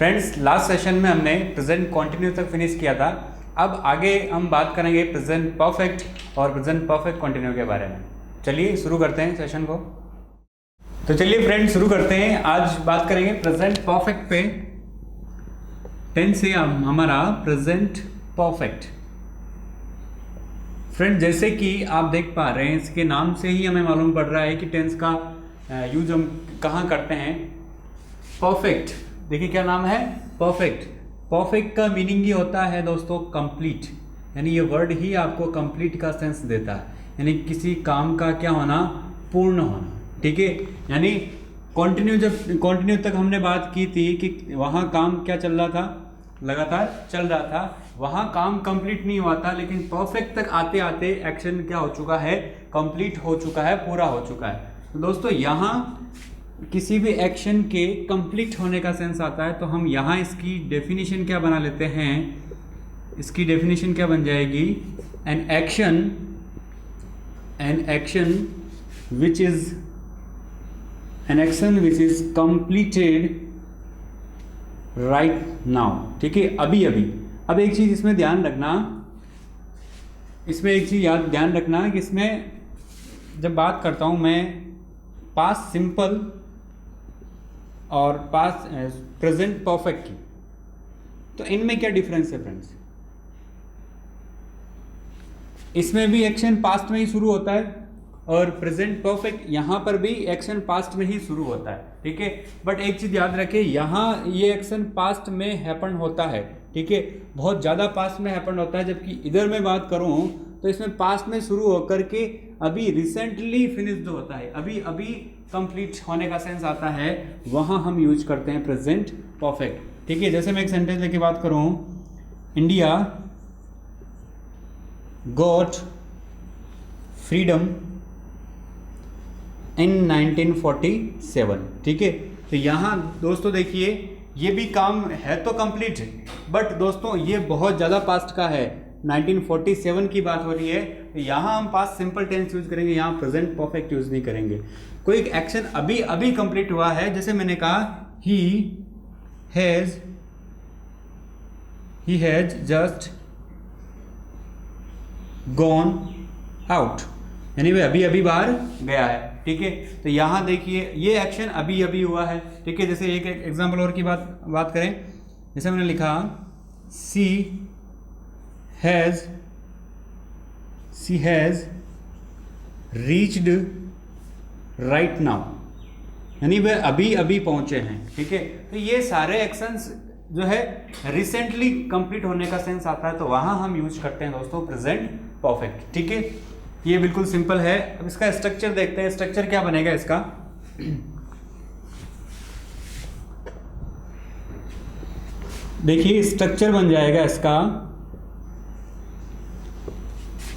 Friends, last session में हमने present continuous तक फिनिश किया था। अब आगे हम बात करेंगे प्रेजेंट परफेक्ट और प्रेजेंट परफेक्ट कंटिन्यू के बारे में। चलिए शुरू करते हैं सेशन को। तो चलिए फ्रेंड्स शुरू करते हैं। आज बात करेंगे प्रेजेंट परफेक्ट पे। टेंस है हमारा प्रेजेंट परफेक्ट। फ्रेंड, जैसे कि आप देख पा रहे हैं, इसके नाम से ही हमें मालूम पड़ रहा है कि टेंस का यूज हम कहाँ करते हैं। परफेक्ट, देखिए क्या नाम है, परफेक्ट। परफेक्ट का मीनिंग ये होता है दोस्तों कंप्लीट, यानी ये वर्ड ही आपको कंप्लीट का सेंस देता है, यानी किसी काम का क्या होना, पूर्ण होना। ठीक है, यानी कंटिन्यू तक हमने बात की थी कि वहाँ काम क्या चल रहा था, लगातार चल रहा था, वहाँ काम कंप्लीट नहीं हुआ था, लेकिन परफेक्ट तक आते आते एक्शन क्या हो चुका है, कंप्लीट हो चुका है, पूरा हो चुका है। तो दोस्तों यहाँ किसी भी एक्शन के कंप्लीट होने का सेंस आता है, तो हम यहाँ इसकी डेफिनेशन क्या बना लेते हैं। इसकी डेफिनेशन क्या बन जाएगी, an action which is completed right now. ठीक है, अभी अभी। अब एक चीज इसमें ध्यान रखना, ध्यान रखना कि इसमें जब बात करता हूं मैं पास्ट सिंपल और पास्ट प्रेजेंट परफेक्ट की, तो इनमें क्या डिफरेंस है फ्रेंड्स। इसमें भी एक्शन पास्ट में ही शुरू होता है और प्रेजेंट परफेक्ट यहाँ पर भी एक्शन पास्ट में ही शुरू होता है। ठीक है, बट एक चीज याद रखें, यहाँ ये एक्शन पास्ट में हैपन होता है। ठीक है, बहुत ज़्यादा पास्ट में हैपन होता है, जबकि इधर मैं बात करूँ तो इसमें पास्ट में शुरू होकर के अभी रिसेंटली फिनिश्ड होता है, अभी अभी कंप्लीट होने का सेंस आता है, वहाँ हम यूज करते हैं प्रेजेंट परफेक्ट। ठीक है, जैसे मैं एक सेंटेंस लेके बात करूँ, इंडिया गॉट फ्रीडम इन 1947। ठीक है, तो यहाँ दोस्तों देखिए ये भी काम है तो कंप्लीट, बट दोस्तों ये बहुत ज़्यादा पास्ट का है, 1947 की बात हो रही है। तो यहाँ हम पास्ट सिंपल टेंस यूज करेंगे, यहाँ प्रेजेंट परफेक्ट यूज नहीं करेंगे। कोई एक्शन अभी अभी कंप्लीट हुआ है, जैसे मैंने कहा he has just gone out, यानी वह अभी अभी बाहर गया है। ठीक है, तो यहाँ देखिए ये एक्शन अभी अभी हुआ है। ठीक है, जैसे एक एग्जांपल और की बात करें, जैसे मैंने लिखा सी हैज रीच्ड राइट नाउ, यानी वह अभी अभी पहुंचे हैं। ठीक है, तो ये सारे एक्शंस जो है रिसेंटली कंप्लीट होने का सेंस आता है, तो वहां हम यूज करते हैं दोस्तों प्रेजेंट परफेक्ट। ठीक है, ये बिल्कुल सिंपल है। अब इसका स्ट्रक्चर देखते हैं, स्ट्रक्चर क्या बनेगा इसका। देखिए स्ट्रक्चर बन जाएगा इसका,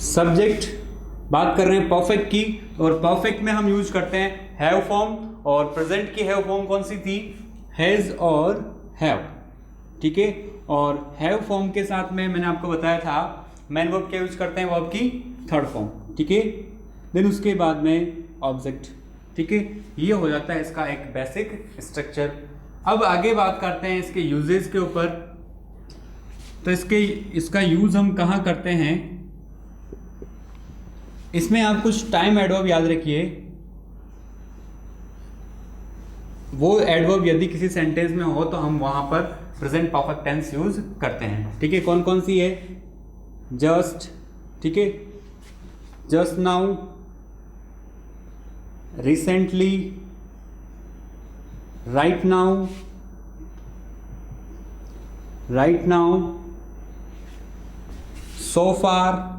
सब्जेक्ट बात कर रहे हैं परफेक्ट की, और परफेक्ट में हम यूज करते हैं हैव फॉर्म, और प्रेजेंट की हैव फॉर्म कौन सी थी, हैज और हैव। ठीक है, और हैव फॉर्म के साथ में मैंने आपको बताया था मेन वर्ब क्या यूज करते हैं, वर्ब की थर्ड फॉर्म। ठीक है, देन उसके बाद में ऑब्जेक्ट। ठीक है, ये हो जाता है इसका एक बेसिक स्ट्रक्चर। अब आगे बात करते हैं इसके यूजेस के ऊपर। तो इसका यूज हम कहाँ करते हैं, इसमें आप कुछ टाइम एडवर्ब याद रखिए। वो एडवर्ब यदि किसी सेंटेंस में हो तो हम वहां पर प्रेजेंट परफेक्ट टेंस यूज करते हैं। ठीक है, कौन कौन सी है, जस्ट, ठीक है, just now, recently, right now, so far,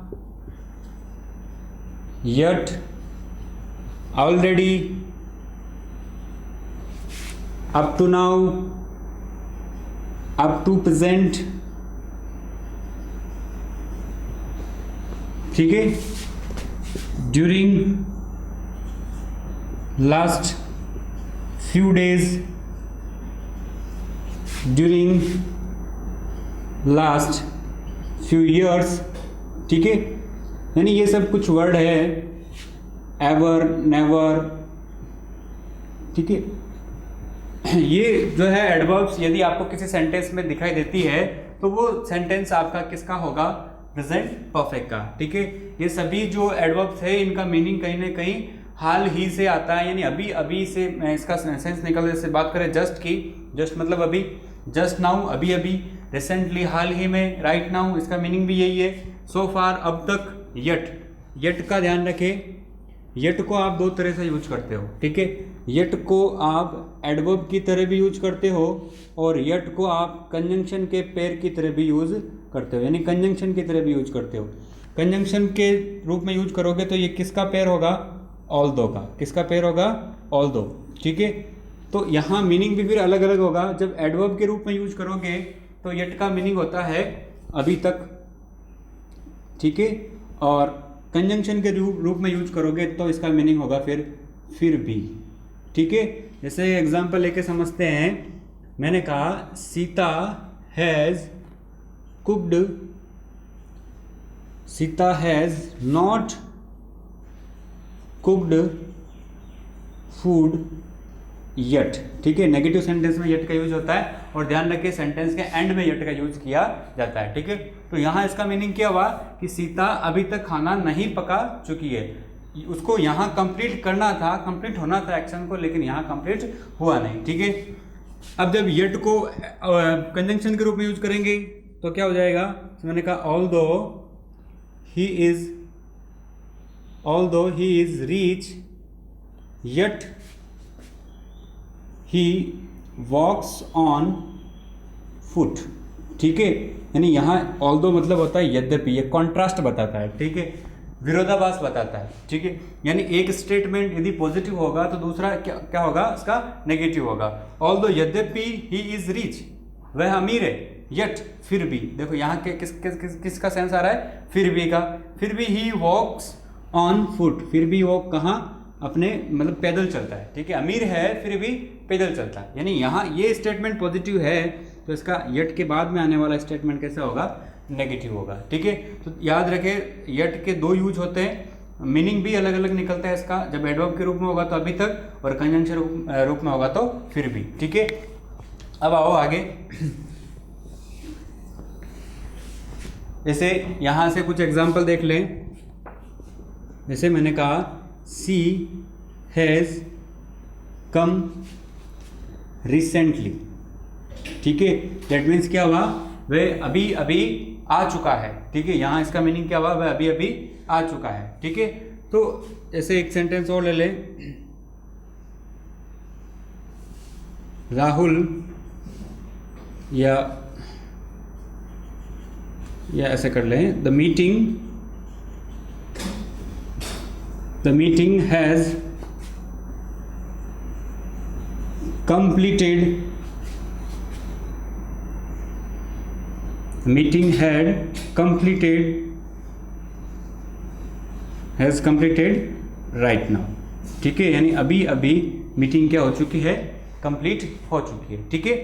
yet, already, up to now, up to present। ठीक है, during last few days, during last few years। ठीक है, यानी ये सब कुछ वर्ड है, एवर, नेवर। ठीक है, ये जो है एडवर्ब्स यदि आपको किसी सेंटेंस में दिखाई देती है तो वो सेंटेंस आपका किसका होगा, प्रेजेंट परफेक्ट का। ठीक है, ये सभी जो एडवर्ब्स है इनका मीनिंग कहीं ना कहीं हाल ही से आता है, यानी अभी अभी से इसका सेंस निकलने से बात करें जस्ट की, जस्ट मतलब अभी, जस्ट नाउ अभी अभी, रिसेंटली हाल ही में, राइट नाउ इसका मीनिंग भी यही है, सो फार अब तक, यट, यट का ध्यान रखें, यट को आप दो तरह से यूज करते हो। ठीक है, यट को आप एडवर्ब की तरह भी यूज करते हो और यट को आप कंजंक्शन के पेयर की तरह भी यूज करते हो, यानी कंजंक्शन की तरह भी यूज करते हो। कंजंक्शन के रूप में यूज करोगे तो ये किसका पेयर होगा, ऑल्दो का। किसका पेयर होगा, ऑल्दो। ठीक है, तो यहाँ मीनिंग भी फिर अलग अलग होगा। जब एडवर्ब के रूप में यूज करोगे तो यट का मीनिंग होता है अभी तक। ठीक है, और कंजंक्शन के रूप में यूज करोगे तो इसका मीनिंग होगा फिर भी। ठीक है, जैसे एग्जांपल लेके समझते हैं। मैंने कहा Sita has cooked, Sita has not cooked food yet. ठीक है, नेगेटिव सेंटेंस में यट का यूज होता है और ध्यान रखिए सेंटेंस के एंड में यट का यूज किया जाता है। ठीक है, तो यहाँ इसका मीनिंग क्या हुआ कि सीता अभी तक खाना नहीं पका चुकी है। उसको यहाँ कंप्लीट करना था, कंप्लीट होना था एक्शन को, लेकिन यहाँ कंप्लीट हुआ नहीं। ठीक है, अब जब यट को कंजंक्शन के रूप में यूज करेंगे तो क्या हो जाएगा, तो मैंने कहा although he is reach yet he walks on foot. ठीक है, यानी यहाँ ऑल्दो मतलब होता है यद्यपि, ये कॉन्ट्रास्ट बताता है। ठीक है, विरोधाभास बताता है। ठीक है, यानी एक स्टेटमेंट यदि पॉजिटिव होगा तो दूसरा क्या होगा, उसका नेगेटिव होगा। ऑल्दो यद्यपि ही इज रिच, वह अमीर है, यट फिर भी, देखो यहाँ के किसका सेंस आ रहा है, फिर भी का। फिर भी ही वॉक्स ऑन फुट, फिर भी वो कहाँ, अपने मतलब पैदल चलता है। ठीक है, अमीर है फिर भी पैदल चलता है, यानी यहाँ ये स्टेटमेंट पॉजिटिव है तो इसका यट के बाद में आने वाला स्टेटमेंट कैसा होगा, नेगेटिव होगा। ठीक है, तो याद रखें यट के दो यूज होते हैं, मीनिंग भी अलग अलग निकलता है इसका। जब एडवर्ब के रूप में होगा तो अभी तक, और कंजंक्शन रूप में होगा तो फिर भी। ठीक है, अब आओ आगे। जैसे यहाँ से कुछ एग्जाम्पल देख लें। जैसे मैंने कहा सी हैज़ कम रिसेंटली। ठीक है, दैट मीन्स क्या हुआ, वह अभी अभी आ चुका है। ठीक है, यहाँ इसका मीनिंग क्या हुआ, वह अभी अभी आ चुका है। ठीक है, तो ऐसे एक सेंटेंस और ले लें। राहुल या ऐसे कर लें, the meeting has completed, meeting has completed right now। ठीक है, यानी अभी अभी मीटिंग क्या हो चुकी है, कंप्लीट हो चुकी है। ठीक है,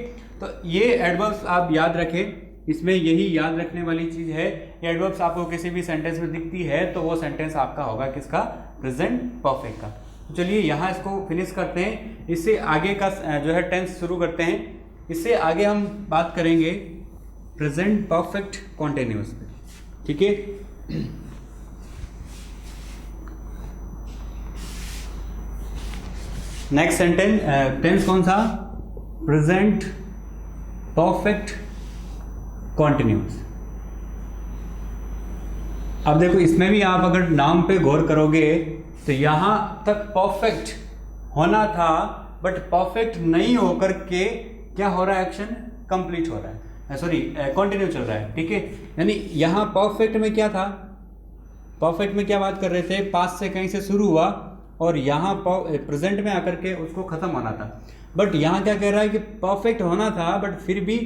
तो ये एडवर्ब्स आप याद रखें। इसमें यही याद रखने वाली चीज है, एडवर्ब्स आपको किसी भी सेंटेंस में दिखती है तो वो सेंटेंस आपका होगा किसका, प्रेजेंट परफेक्ट का। तो चलिए यहाँ इसको फिनिश करते हैं। इससे आगे का जो है टेंस शुरू करते हैं। इससे आगे हम बात करेंगे प्रेजेंट परफेक्ट कॉन्टिन्यूअस पे। ठीक है, नेक्स्ट सेंटेंस टेंस कौन सा, प्रेजेंट परफेक्ट कॉन्टिन्यूअस। अब देखो इसमें भी आप अगर नाम पे गौर करोगे तो यहां तक परफेक्ट होना था, बट परफेक्ट नहीं होकर के क्या हो रहा है, एक्शन कंप्लीट हो रहा है, सॉरी कंटिन्यू चल रहा है। ठीक है, यानी यहां परफेक्ट में क्या था, परफेक्ट में क्या बात कर रहे थे, पास्ट से कहीं से शुरू हुआ और यहाँ प्रेजेंट में आकर के उसको खत्म होना था। बट यहाँ क्या कह रहा है कि परफेक्ट होना था बट फिर भी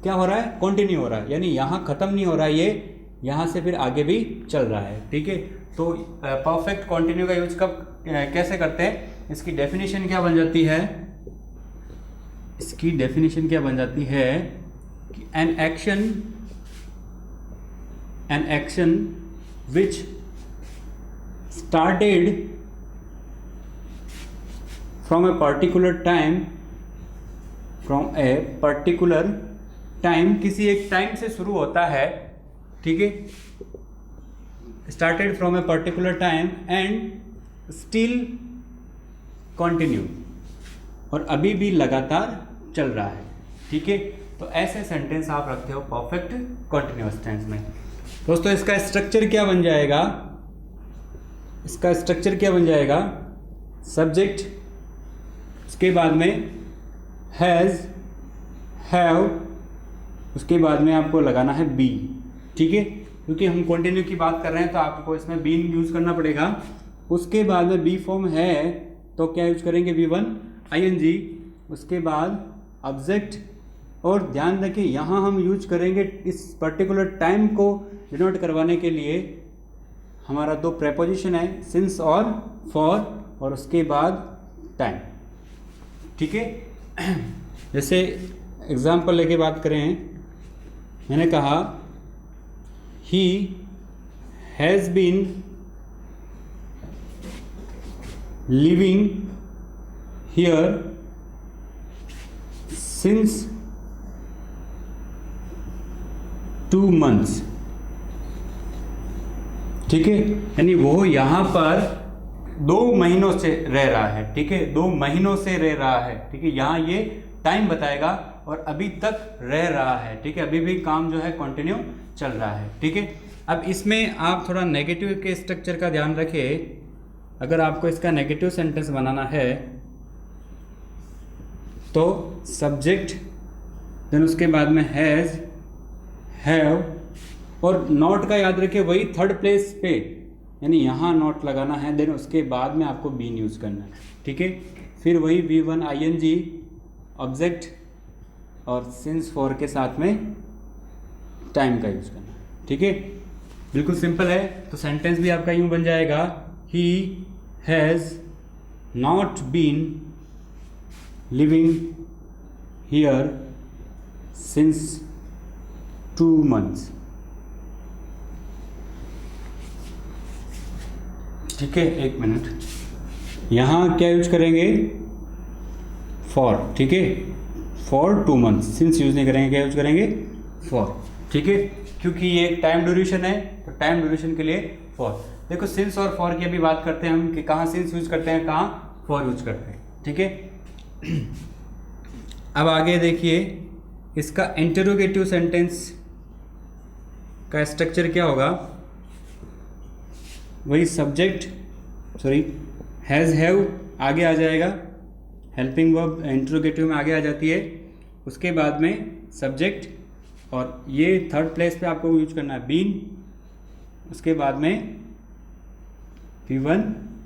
क्या हो रहा है, कंटिन्यू हो रहा है, यानी यहाँ खत्म नहीं हो रहा है, ये यहाँ से फिर आगे भी चल रहा है। ठीक है, तो परफेक्ट कंटिन्यू का यूज कब कैसे करते हैं, इसकी डेफिनेशन क्या बन जाती है, इसकी डेफिनेशन क्या बन जाती है कि an action which started from a particular time from a particular time, किसी एक टाइम से शुरू होता है, ठीक है, started from a particular time and still continue, और अभी भी लगातार चल रहा है, ठीक है। तो ऐसे सेंटेंस आप रखते हो परफेक्ट कंटिन्यूअस टेंस में। दोस्तों इसका स्ट्रक्चर क्या बन जाएगा, इसका स्ट्रक्चर क्या बन जाएगा, सब्जेक्ट, उसके बाद में हैज़, हैव, उसके बाद में आपको लगाना है बी, ठीक है, क्योंकि हम कंटिन्यू की बात कर रहे हैं तो आपको इसमें बीन यूज़ करना पड़ेगा। उसके बाद में बी फॉर्म है तो क्या यूज करेंगे, V1 ING, उसके बाद ऑब्जेक्ट, और ध्यान रखें यहाँ हम यूज करेंगे इस पर्टिकुलर टाइम को डिनोट करवाने के लिए हमारा दो प्रेपोजिशन है, सिंस और फॉर, और उसके बाद टाइम, ठीक है। जैसे एग्जाम्पल लेके बात करें, मैंने कहा he has been living here since 2 months, ठीक है, यानी वो यहाँ पर 2 महीनों से रह रहा है, ठीक है, 2 महीनों से रह रहा है, ठीक है, यहाँ ये टाइम बताएगा और अभी तक रह रहा है, ठीक है, अभी भी काम जो है कंटिन्यू चल रहा है, ठीक है। अब इसमें आप थोड़ा नेगेटिव के स्ट्रक्चर का ध्यान रखें। अगर आपको इसका नेगेटिव सेंटेंस बनाना है तो सब्जेक्ट, देन उसके बाद में हैज़, हैव, और नॉट का याद रखिए वही थर्ड प्लेस पे, यानी यहाँ नॉट लगाना है, देन उसके बाद में आपको बीन यूज़ करना है, ठीक है। फिर वही V1 ING ऑब्जेक्ट और सिंस फॉर के साथ में टाइम का यूज़ करना है, ठीक है, बिल्कुल सिंपल है। तो सेंटेंस भी आपका यूँ बन जाएगा, he has not been living here since 2 months, ठीक है। एक मिनट, यहाँ क्या यूज करेंगे, फॉर, ठीक है, फॉर 2 months, सिंस यूज नहीं करेंगे, क्या यूज करेंगे, फॉर, ठीक है, क्योंकि ये एक टाइम ड्यूरेशन है तो टाइम ड्यूरेशन के लिए फॉर। देखो सिंस और फॉर की अभी बात करते हैं हम कि कहाँ सिंस यूज करते हैं, कहाँ फॉर यूज करते हैं, ठीक है। अब आगे देखिए इसका इंटरोगेटिव सेंटेंस का स्ट्रक्चर क्या होगा, वही सब्जेक्ट, सॉरी हैज़, हैव आगे आ जाएगा, हेल्पिंग वर्ब इंटरोगेटिव में आगे आ जाती है, उसके बाद में सब्जेक्ट, और ये थर्ड प्लेस पे आपको यूज करना है बीन, उसके बाद में V1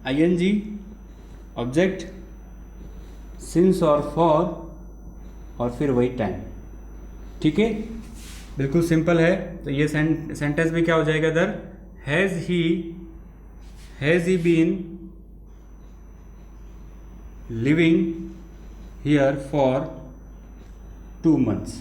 ING ऑब्जेक्ट, सिंस और फॉर, और फिर वही टाइम, ठीक है, बिल्कुल सिंपल है। तो ये सेंटेंस में क्या हो जाएगा इधर, has he been living here for 2 months,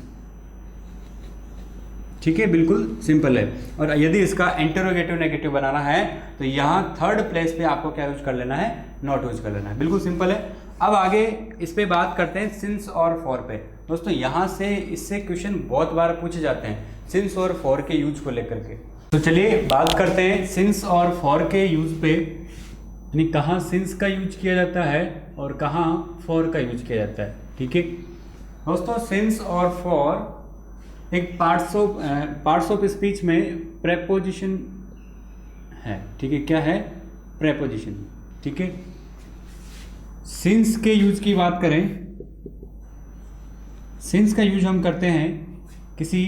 ठीक है, बिल्कुल सिंपल है। और यदि इसका इंटरोगेटिव नेगेटिव बनाना है तो यहाँ थर्ड प्लेस पे आपको क्या यूज कर लेना है, नॉट यूज कर लेना है, बिल्कुल सिंपल है। अब आगे इस पे बात करते हैं सिंस और फॉर पे। दोस्तों यहाँ से इससे क्वेश्चन बहुत बार पूछे जाते हैं सिंस और फॉर के यूज को लेकर के। तो चलिए बात करते हैं सिंस और फॉर के यूज पे, यानी कहाँ सिंस का यूज किया जाता है और कहाँ फॉर का यूज किया जाता है, ठीक है। दोस्तों सिंस और फॉर एक पार्ट्स ऑफ स्पीच में प्रेपोजिशन है, ठीक है, क्या है, प्रेपोजिशन, ठीक है। सिंस के यूज की बात करें, सिंस का यूज हम करते हैं किसी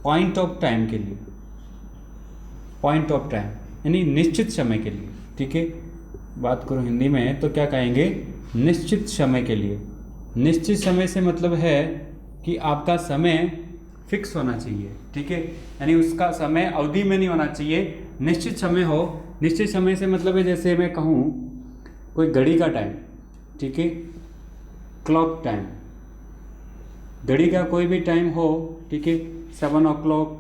पॉइंट ऑफ टाइम के लिए, पॉइंट ऑफ टाइम यानी निश्चित समय के लिए, ठीक है। बात करूं हिंदी में तो क्या कहेंगे, निश्चित समय के लिए। निश्चित समय से मतलब है कि आपका समय फिक्स होना चाहिए, ठीक है, यानी उसका समय अवधि में नहीं होना चाहिए, निश्चित समय हो। निश्चित समय से मतलब है जैसे मैं कहूँ कोई घड़ी का टाइम, ठीक है, क्लॉक टाइम, घड़ी का कोई भी टाइम हो, ठीक है, 7 o'clock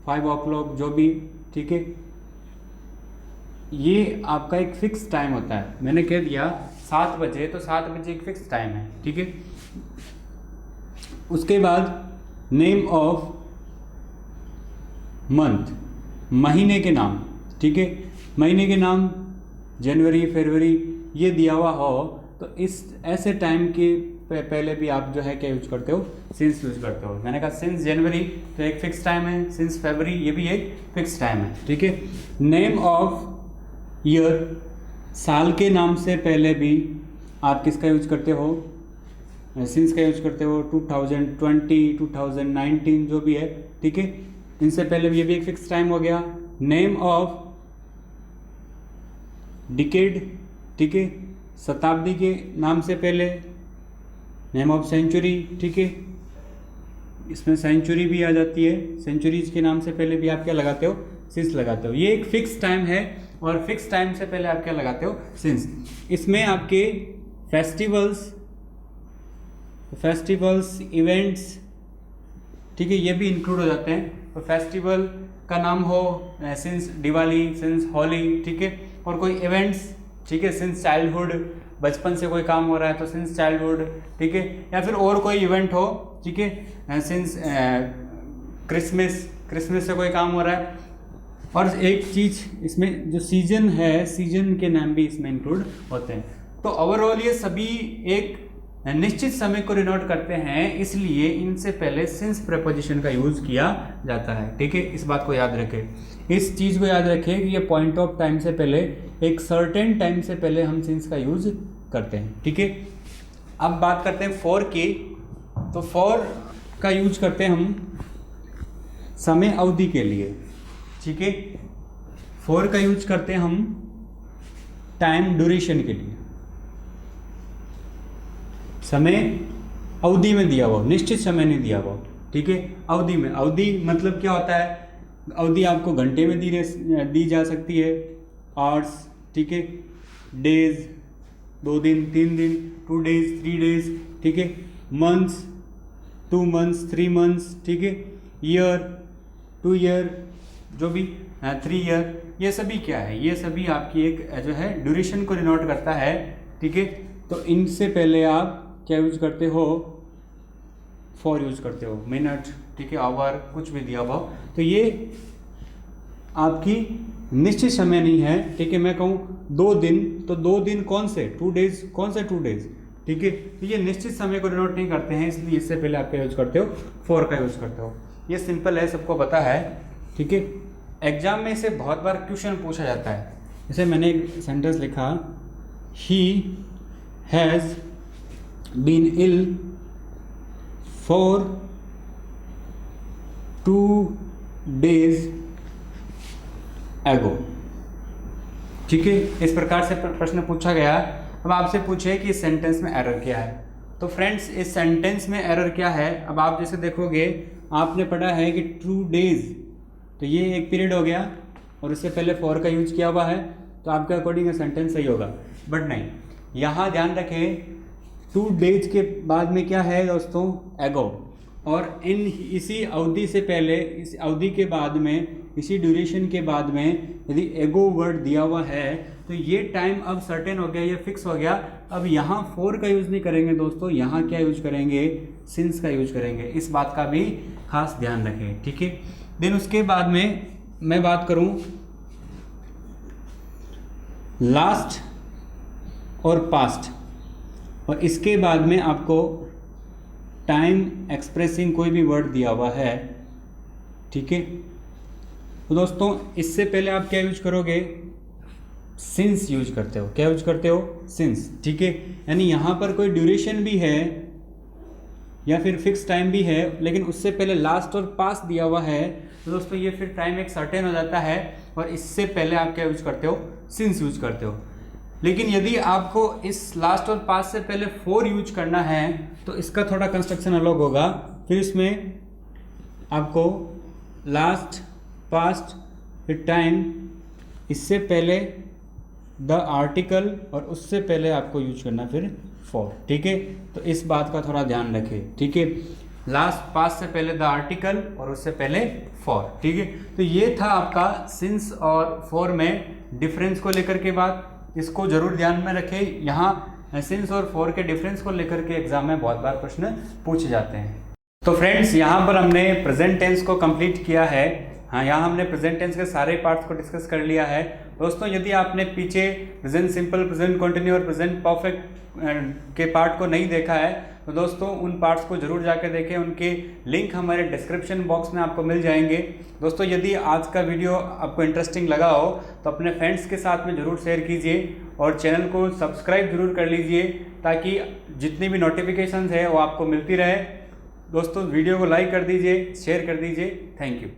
5 o'clock जो भी, ठीक है, ये आपका एक फिक्स टाइम होता है। मैंने कह दिया 7 बजे, तो 7 बजे एक फिक्स टाइम है, ठीक है। उसके बाद नेम ऑफ मंथ, महीने के नाम, ठीक है। महीने के नाम जनवरी, फरवरी ये दिया हुआ हो तो इस ऐसे टाइम के पहले भी आप जो है क्या यूज करते हो, सिंस यूज करते हो। मैंने कहा सिंस जनवरी तो एक फिक्स टाइम है, सिंस फरवरी ये भी एक फिक्स टाइम है, ठीक है। नेम ऑफ ईयर, साल के नाम से पहले भी आप किसका यूज करते हो, सिंस का यूज करते हो। 2020, 2019 जो भी है, ठीक है। इनसे पहले भी ये भी एक फिक्स टाइम हो गया। नेम ऑफ डिकेड, ठीक है, शताब्दी के नाम से पहले। नेम ऑफ सेंचुरी, ठीक है, इसमें सेंचुरी भी आ जाती है, सेंचुरीज के नाम से पहले भी आप क्या लगाते हो, सिंस लगाते हो। ये एक फिक्स टाइम है और फिक्स टाइम से पहले आप क्या लगाते हो, सिंस। इसमें आपके फेस्टिवल्स, इवेंट्स, ठीक है, ये भी इंक्लूड हो जाते हैं। तो फेस्टिवल का नाम हो सिंस दिवाली, सिंस होली, ठीक है। और कोई इवेंट्स, ठीक है, सिंस चाइल्डहुड, बचपन से कोई काम हो रहा है तो सिंस चाइल्डहुड, ठीक है। या फिर और कोई इवेंट हो, ठीक है, सिंस क्रिसमस से कोई काम हो रहा है। और एक चीज़ इसमें जो सीजन है, सीजन के नाम भी इसमें इंक्लूड होते हैं। तो ओवरऑल ये सभी एक निश्चित समय को डिनोट करते हैं, इसलिए इनसे पहले सिंस प्रीपोजिशन का यूज किया जाता है, ठीक है। इस बात को याद रखें, इस चीज़ को याद रखें कि ये पॉइंट ऑफ टाइम से पहले, एक सर्टेन टाइम से पहले हम सिंस का यूज करते हैं, ठीक है। अब बात करते हैं फॉर की। तो फॉर का यूज करते हैं हम समय अवधि के लिए, ठीक है। फॉर का यूज करते हैं हम टाइम ड्यूरेशन के लिए, समय अवधि में दिया हुआ, निश्चित समय नहीं दिया हुआ, ठीक है। अवधि में, अवधि मतलब क्या होता है, अवधि आपको घंटे में दी जा सकती है, आवर्स, ठीक है, डेज 2 दिन 3 दिन, 2 डेज 3 डेज, ठीक है, मंथ्स 2 मंथ्स 3 मंथ्स, ठीक है, ईयर 2 ईयर, जो भी 3 ईयर, ये सभी क्या है, ये सभी आपकी एक जो है ड्यूरेशन को डिनोट करता है, ठीक है। तो इनसे पहले आप क्या यूज करते हो, फॉर यूज करते हो, मिनट, ठीक है, आवर, कुछ भी दिया हुआ। तो ये आपकी निश्चित समय नहीं है, ठीक है। मैं कहूँ 2 दिन, तो 2 दिन कौन से, 2 डेज, कौन से 2 डेज, ठीक है। तो ये निश्चित समय को डिनोट नहीं करते हैं, इसलिए इससे पहले आप क्या यूज करते हो, फॉर का यूज करते हो। ये सिंपल है, सबको पता है, ठीक है। एग्जाम में इसे बहुत बार क्वेश्चन पूछा जाता है। जैसे मैंने एक सेंटेंस लिखा, he has been ill for 2 days ago, ठीक है। इस प्रकार से प्रश्न पूछा गया। अब आपसे पूछे कि इस सेंटेंस में एरर क्या है। तो फ्रेंड्स, इस सेंटेंस में एरर क्या है, अब आप जैसे देखोगे, आपने पढ़ा है कि 2 days, तो ये एक पीरियड हो गया और उससे पहले फॉर का यूज किया हुआ है, तो आपके अकॉर्डिंग सेंटेंस सही होगा। बट नहीं, यहाँ ध्यान रखें 2 days के बाद में क्या है दोस्तों, एगो। और इसी अवधि से पहले, इस अवधि के बाद में, इसी ड्यूरेशन के बाद में यदि एगो वर्ड दिया हुआ है तो ये टाइम अब सर्टेन हो गया, ये फिक्स हो गया। अब यहाँ फॉर का यूज़ नहीं करेंगे दोस्तों, यहाँ क्या यूज करेंगे, सिंस का यूज करेंगे। इस बात का भी खास ध्यान रखें, ठीक है। देन उसके बाद में मैं बात करूँ लास्ट और पास्ट, और इसके बाद में आपको टाइम एक्सप्रेसिंग कोई भी वर्ड दिया हुआ है, ठीक है। तो दोस्तों, इससे पहले आप क्या यूज करोगे, सिंस यूज करते हो। क्या यूज करते हो, सिंस, ठीक है। यानी यहाँ पर कोई ड्यूरेशन भी है या फिर फिक्स टाइम भी है, लेकिन उससे पहले लास्ट और पास्ट दिया हुआ है, तो दोस्तों ये फिर टाइम एक सर्टेन हो जाता है और इससे पहले आप क्या यूज करते हो, सिंस यूज करते हो। लेकिन यदि आपको इस लास्ट और पास्ट से पहले फॉर यूज करना है तो इसका थोड़ा कंस्ट्रक्शन अलग होगा। फिर इसमें आपको लास्ट, पास्ट, फिर टाइम, इससे पहले द आर्टिकल और उससे पहले आपको यूज करना फिर फॉर, ठीक है। तो इस बात का थोड़ा ध्यान रखें, ठीक है। लास्ट, पास्ट से पहले द आर्टिकल और उससे पहले फॉर, ठीक है। तो ये था आपका सिंस और फॉर में डिफरेंस को लेकर के बात। इसको जरूर ध्यान में रखें। यहाँ सिंस और फॉर के डिफरेंस को लेकर के एग्जाम में बहुत बार प्रश्न पूछे जाते हैं। तो फ्रेंड्स यहाँ पर हमने प्रेजेंट टेंस को कंप्लीट किया है। हाँ, यहाँ हमने प्रेजेंट टेंस के सारे पार्ट्स को डिस्कस कर लिया है। दोस्तों यदि आपने पीछे प्रेजेंट सिंपल, प्रेजेंट कंटिन्यू और प्रेजेंट परफेक्ट के पार्ट को नहीं देखा है तो दोस्तों उन पार्ट्स को जरूर जाकर देखें, उनके लिंक हमारे डिस्क्रिप्शन बॉक्स में आपको मिल जाएंगे। दोस्तों यदि आज का वीडियो आपको इंटरेस्टिंग लगा हो तो अपने फ्रेंड्स के साथ में ज़रूर शेयर कीजिए और चैनल को सब्सक्राइब जरूर कर लीजिए ताकि जितनी भी नोटिफिकेशंस है वो आपको मिलती रहे। दोस्तों वीडियो को लाइक कर दीजिए, शेयर कर दीजिए। Thank you.